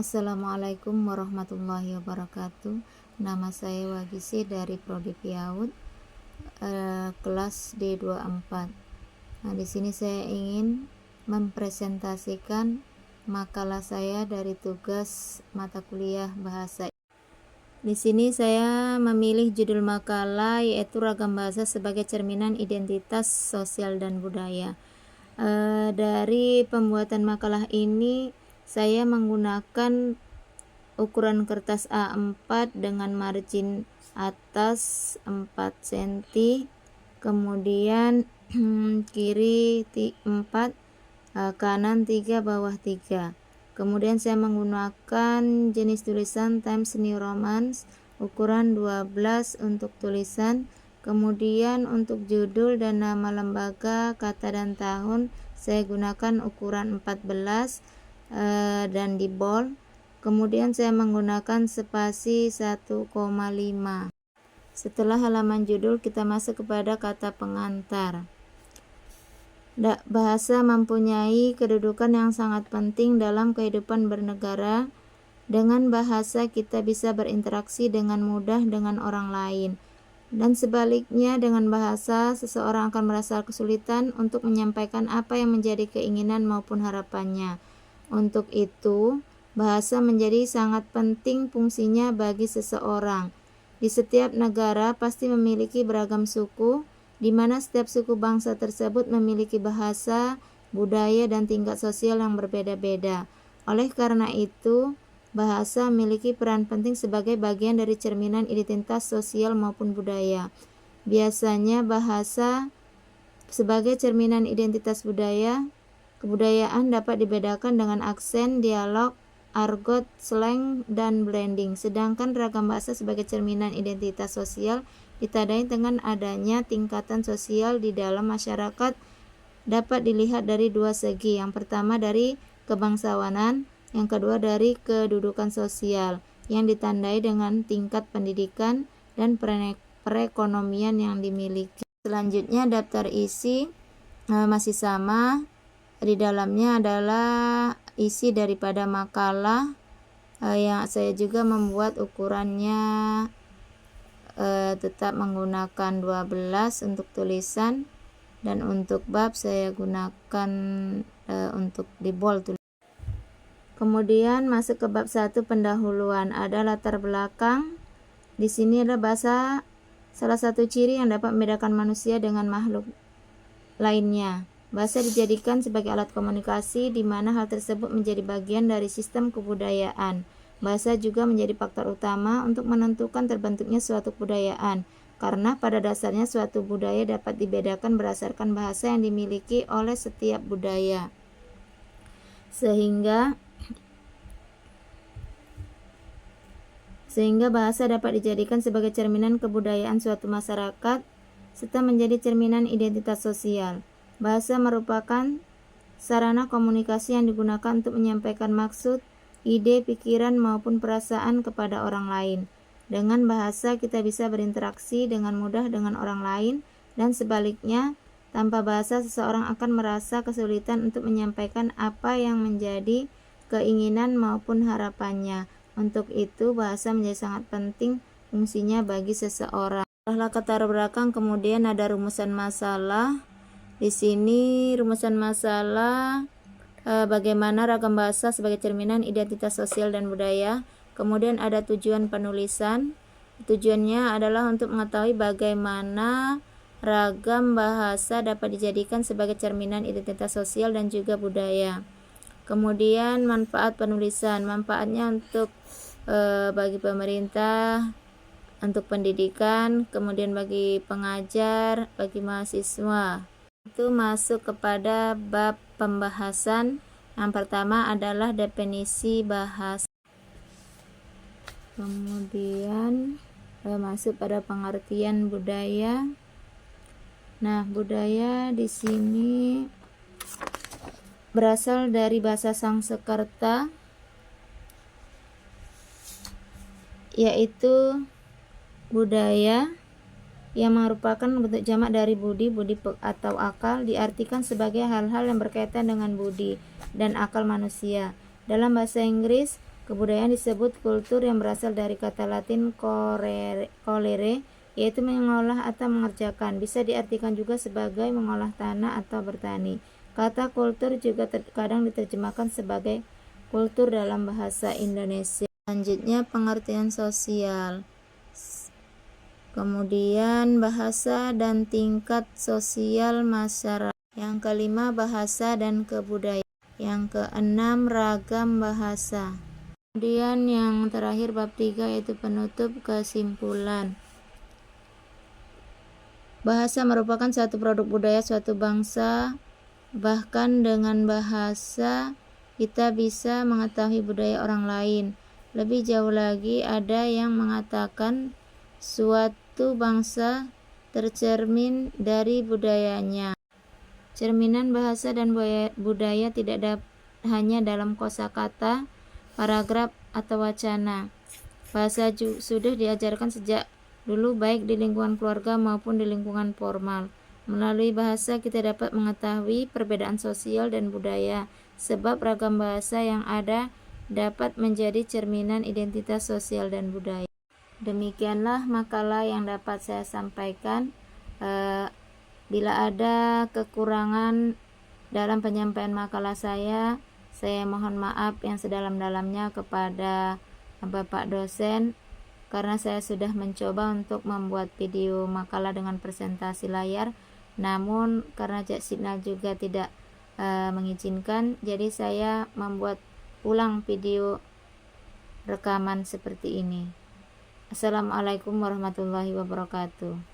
Assalamualaikum warahmatullahi wabarakatuh. Nama saya Wagisi dari Prodi PIAUD, kelas D24. Nah, di sini saya ingin mempresentasikan makalah saya dari tugas mata kuliah bahasa. Di sini saya memilih judul makalah yaitu Ragam Bahasa sebagai Cerminan Identitas Sosial dan Budaya. Dari pembuatan makalah ini saya menggunakan ukuran kertas A4 dengan margin atas 4 cm, kemudian kiri 4, kanan 3, bawah 3. Kemudian saya menggunakan jenis tulisan Times New Roman ukuran 12 untuk tulisan. Kemudian untuk judul dan nama lembaga, kata dan tahun saya gunakan ukuran 14 dan di bold. Kemudian saya menggunakan spasi 1,5. Setelah halaman judul, kita masuk kepada kata pengantar. Bahasa mempunyai kedudukan yang sangat penting dalam kehidupan bernegara. Dengan bahasa kita bisa berinteraksi dengan mudah dengan orang lain. Dan sebaliknya, dengan bahasa seseorang akan merasa kesulitan untuk menyampaikan apa yang menjadi keinginan maupun harapannya. Untuk itu, bahasa menjadi sangat penting fungsinya bagi seseorang. Di setiap negara pasti memiliki beragam suku, di mana setiap suku bangsa tersebut memiliki bahasa, budaya, dan tingkat sosial yang berbeda-beda. Oleh karena itu, bahasa memiliki peran penting sebagai bagian dari cerminan identitas sosial maupun budaya. Biasanya bahasa sebagai cerminan identitas budaya. Kebudayaan dapat dibedakan dengan aksen, dialog, argot, slang, dan blending. Sedangkan ragam bahasa sebagai cerminan identitas sosial ditandai dengan adanya tingkatan sosial di dalam masyarakat dapat dilihat dari dua segi. Yang pertama dari kebangsawanan, yang kedua dari kedudukan sosial yang ditandai dengan tingkat pendidikan dan perekonomian yang dimiliki. Selanjutnya daftar isi masih sama. Di dalamnya adalah isi daripada makalah yang saya juga membuat ukurannya tetap menggunakan 12 untuk tulisan, dan untuk bab saya gunakan untuk di bold. Kemudian masuk ke bab 1 pendahuluan, ada latar belakang. Di sini ada bahasa salah satu ciri yang dapat membedakan manusia dengan makhluk lainnya. Bahasa dijadikan sebagai alat komunikasi di mana hal tersebut menjadi bagian dari sistem kebudayaan. Bahasa juga menjadi faktor utama untuk menentukan terbentuknya suatu kebudayaan, karena pada dasarnya suatu budaya dapat dibedakan berdasarkan bahasa yang dimiliki oleh setiap budaya. Sehingga bahasa dapat dijadikan sebagai cerminan kebudayaan suatu masyarakat serta menjadi cerminan identitas sosial. Bahasa merupakan sarana komunikasi yang digunakan untuk menyampaikan maksud, ide, pikiran, maupun perasaan kepada orang lain. Dengan bahasa kita bisa berinteraksi dengan mudah dengan orang lain, dan sebaliknya, tanpa bahasa seseorang akan merasa kesulitan untuk menyampaikan apa yang menjadi keinginan maupun harapannya. Untuk itu, bahasa menjadi sangat penting fungsinya bagi seseorang. Setelah latar belakang, kemudian ada rumusan masalah. Di sini rumusan masalah bagaimana ragam bahasa sebagai cerminan identitas sosial dan budaya. Kemudian ada tujuan penulisan. Tujuannya adalah untuk mengetahui bagaimana ragam bahasa dapat dijadikan sebagai cerminan identitas sosial dan juga budaya. Kemudian manfaat penulisan. Manfaatnya untuk bagi pemerintah, untuk pendidikan, kemudian bagi pengajar, bagi mahasiswa. Itu masuk kepada bab pembahasan. Yang pertama adalah definisi bahasa. Kemudian masuk pada pengertian budaya. Nah, budaya di sini berasal dari bahasa Sangsekerta, yaitu budaya, yang merupakan bentuk jamak dari budi atau akal, diartikan sebagai hal-hal yang berkaitan dengan budi dan akal manusia. Dalam bahasa Inggris, Kebudayaan disebut kultur yang berasal dari kata Latin colere, yaitu mengolah atau mengerjakan. Bisa diartikan juga sebagai mengolah tanah atau bertani. Kata kultur juga kadang diterjemahkan sebagai kultur dalam bahasa Indonesia. Selanjutnya pengertian sosial. Kemudian bahasa dan tingkat sosial masyarakat. Yang kelima, bahasa dan kebudayaan. Yang keenam, ragam bahasa. Kemudian yang terakhir bab 3 yaitu penutup kesimpulan. Bahasa merupakan satu produk budaya suatu bangsa. Bahkan dengan bahasa kita bisa mengetahui budaya orang lain. Lebih jauh lagi, ada yang mengatakan suatu bangsa tercermin dari budayanya. Cerminan bahasa dan budaya tidak hanya dalam kosakata, paragraf, atau wacana. Bahasa sudah diajarkan sejak dulu baik di lingkungan keluarga maupun di lingkungan formal. Melalui bahasa kita dapat mengetahui perbedaan sosial dan budaya, sebab ragam bahasa yang ada dapat menjadi cerminan identitas sosial dan budaya. Demikianlah makalah yang dapat saya sampaikan. Bila ada kekurangan dalam penyampaian makalah saya mohon maaf yang sedalam-dalamnya kepada Bapak dosen, karena saya sudah mencoba untuk membuat video makalah dengan presentasi layar, namun karena signal juga tidak mengizinkan, jadi saya membuat ulang video rekaman seperti ini. Assalamualaikum warahmatullahi wabarakatuh.